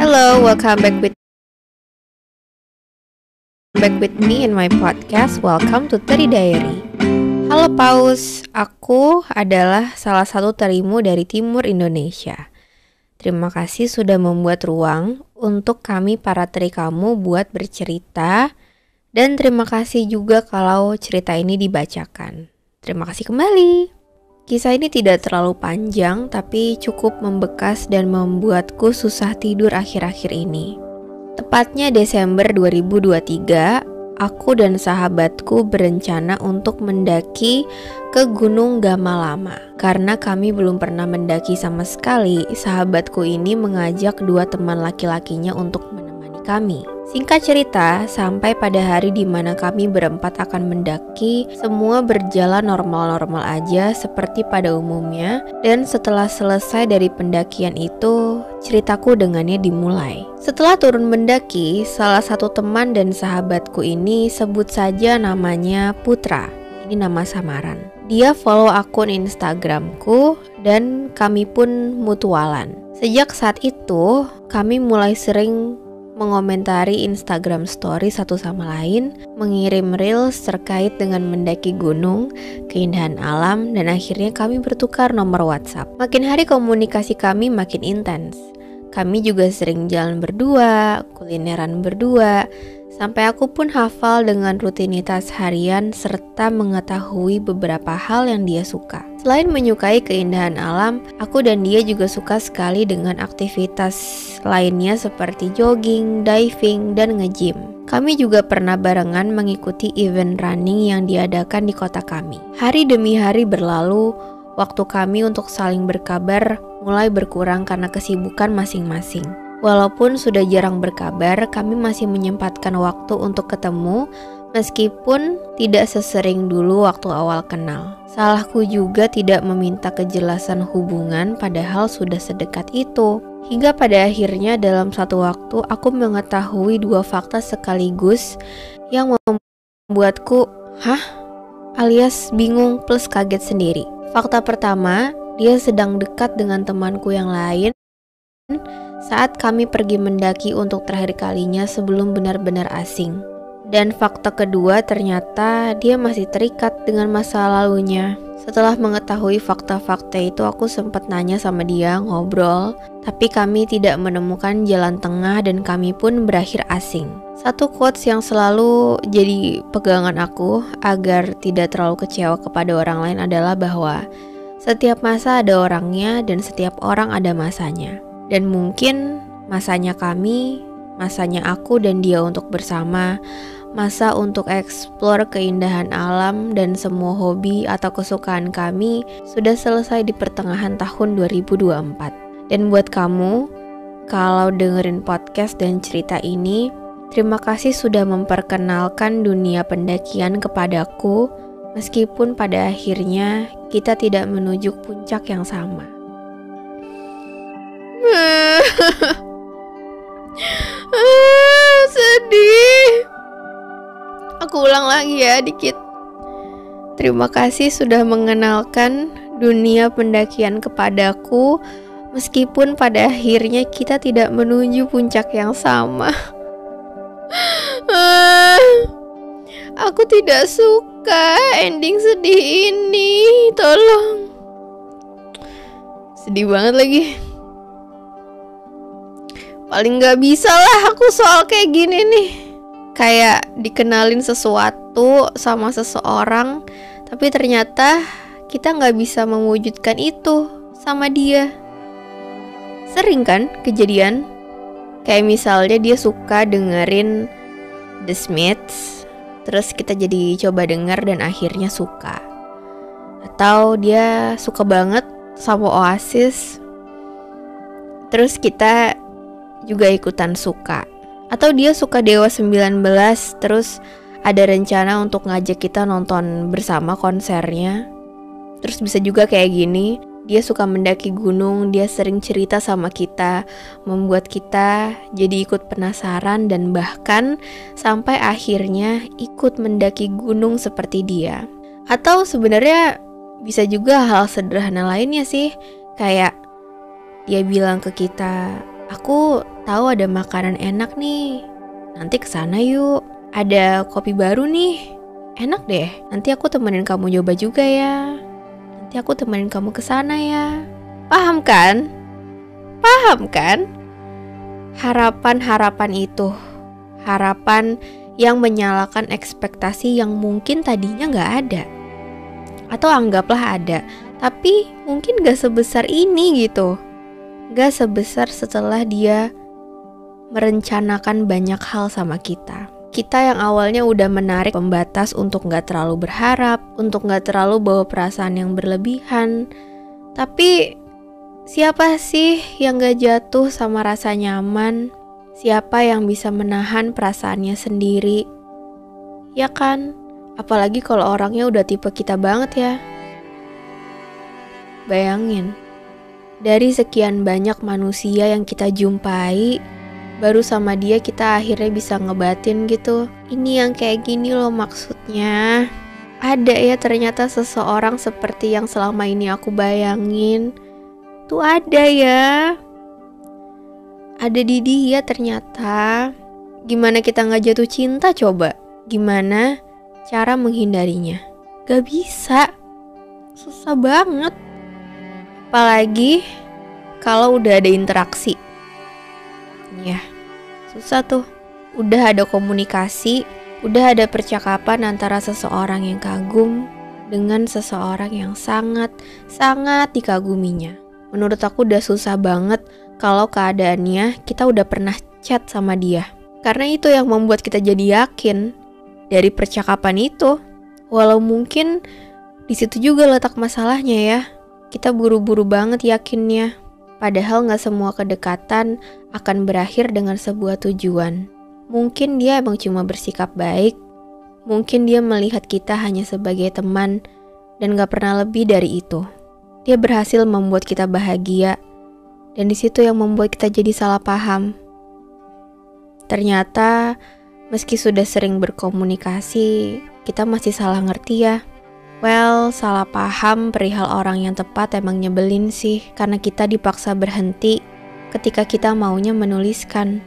Hello, welcome back with me in my podcast. Welcome to Teri Diary. Halo Paus, aku adalah salah satu terimu dari timur Indonesia. Terima kasih sudah membuat ruang untuk kami para teri kamu buat bercerita. Dan terima kasih juga kalau cerita ini dibacakan. Terima kasih kembali. Kisah ini tidak terlalu panjang, tapi cukup membekas dan membuatku susah tidur akhir-akhir ini. Tepatnya Desember 2023, aku dan sahabatku berencana untuk mendaki ke Gunung Gamalama. Karena kami belum pernah mendaki sama sekali, sahabatku ini mengajak dua teman laki-lakinya untuk menemani kami. Singkat cerita, sampai pada hari di mana kami berempat akan mendaki, semua berjalan normal-normal aja seperti pada umumnya. Dan setelah selesai dari pendakian itu, ceritaku dengannya dimulai. Setelah turun mendaki, salah satu teman dan sahabatku ini, sebut saja namanya Putra. Ini nama samaran. Dia follow akun Instagramku dan kami pun mutualan. Sejak saat itu, kami mulai sering mengomentari Instagram story satu sama lain, mengirim reels terkait dengan mendaki gunung, keindahan alam, dan akhirnya kami bertukar nomor WhatsApp. Makin hari komunikasi kami makin intens. Kami juga sering jalan berdua, kulineran berdua, sampai aku pun hafal dengan rutinitas harian serta mengetahui beberapa hal yang dia suka. Selain menyukai keindahan alam, aku dan dia juga suka sekali dengan aktivitas lainnya seperti jogging, diving, dan nge-gym. Kami juga pernah barengan mengikuti event running yang diadakan di kota kami. Hari demi hari berlalu, waktu kami untuk saling berkabar mulai berkurang karena kesibukan masing-masing. Walaupun sudah jarang berkabar, kami masih menyempatkan waktu untuk ketemu, meskipun tidak sesering dulu waktu awal kenal. Salahku juga tidak meminta kejelasan hubungan padahal sudah sedekat itu. Hingga pada akhirnya dalam satu waktu aku mengetahui dua fakta sekaligus yang membuatku alias bingung plus kaget sendiri. Fakta pertama, dia sedang dekat dengan temanku yang lain saat kami pergi mendaki untuk terakhir kalinya sebelum benar-benar asing. Dan fakta kedua, ternyata dia masih terikat dengan masa lalunya. Setelah mengetahui fakta-fakta itu, aku sempat nanya sama dia, ngobrol, tapi kami tidak menemukan jalan tengah dan kami pun berakhir asing. Satu quotes yang selalu jadi pegangan aku agar tidak terlalu kecewa kepada orang lain adalah bahwa setiap masa ada orangnya dan setiap orang ada masanya. Dan mungkin masanya kami, masanya aku dan dia untuk bersama, masa untuk eksplor keindahan alam dan semua hobi atau kesukaan kami sudah selesai di pertengahan tahun 2024. Dan buat kamu, kalau dengerin podcast dan cerita ini, terima kasih sudah memperkenalkan dunia pendakian kepadaku, meskipun pada akhirnya kita tidak menuju puncak yang sama. Sedih. Aku ulang lagi ya dikit. Terima kasih sudah mengenalkan dunia pendakian kepadaku, meskipun pada akhirnya kita tidak menuju puncak yang sama. Aku tidak suka ending sedih ini. Tolong. Sedih banget lagi. Paling gak bisa lah aku soal kayak gini nih. Kayak dikenalin sesuatu sama seseorang, tapi ternyata kita gak bisa mewujudkan itu sama dia. Sering kan kejadian? Kayak misalnya dia suka dengerin The Smiths, terus kita jadi coba denger dan akhirnya suka. Atau dia suka banget sama Oasis, terus kita juga ikutan suka. Atau dia suka Dewa 19, terus ada rencana untuk ngajak kita nonton bersama konsernya. Terus bisa juga kayak gini, dia suka mendaki gunung, dia sering cerita sama kita, membuat kita jadi ikut penasaran dan bahkan sampai akhirnya ikut mendaki gunung seperti dia. Atau sebenarnya bisa juga hal sederhana lainnya sih, kayak dia bilang ke kita, Aku tahu ada makanan enak nih, nanti kesana yuk. Ada kopi baru nih, enak deh, nanti aku temenin kamu nyoba juga ya. Nanti aku temenin kamu kesana ya. Paham kan? Paham kan? Harapan-harapan itu, harapan yang menyalakan ekspektasi yang mungkin tadinya gak ada. Atau anggaplah ada, tapi mungkin gak sebesar ini gitu. Gak sebesar setelah dia merencanakan banyak hal sama kita. Kita yang awalnya udah menarik pembatas untuk gak terlalu berharap, untuk gak terlalu bawa perasaan yang berlebihan. Tapi siapa sih yang gak jatuh sama rasa nyaman? Siapa yang bisa menahan perasaannya sendiri? Ya kan? Apalagi kalau orangnya udah tipe kita banget ya. Bayangin, dari sekian banyak manusia yang kita jumpai, baru sama dia kita akhirnya bisa ngebatin gitu. Ini yang kayak gini loh maksudnya. Ada ya ternyata seseorang seperti yang selama ini aku bayangin. Tuh ada ya. Ada di dia ternyata. Gimana kita gak jatuh cinta coba? Gimana cara menghindarinya? Gak bisa. Susah banget. Apalagi kalau udah ada interaksi. Ya, susah tuh. Udah ada komunikasi, udah ada percakapan antara seseorang yang kagum dengan seseorang yang sangat dikaguminya. Menurut aku udah susah banget kalau keadaannya kita udah pernah chat sama dia. Karena itu yang membuat kita jadi yakin dari percakapan itu. Walau mungkin di situ juga letak masalahnya ya. Kita buru-buru banget yakinnya. Padahal gak semua kedekatan akan berakhir dengan sebuah tujuan. Mungkin dia emang cuma bersikap baik. Mungkin dia melihat kita hanya sebagai teman dan gak pernah lebih dari itu. Dia berhasil membuat kita bahagia, dan di situ yang membuat kita jadi salah paham. Ternyata, meski sudah sering berkomunikasi, kita masih salah ngerti ya. Well, salah paham perihal orang yang tepat emang nyebelin sih, karena kita dipaksa berhenti ketika kita maunya menuliskan.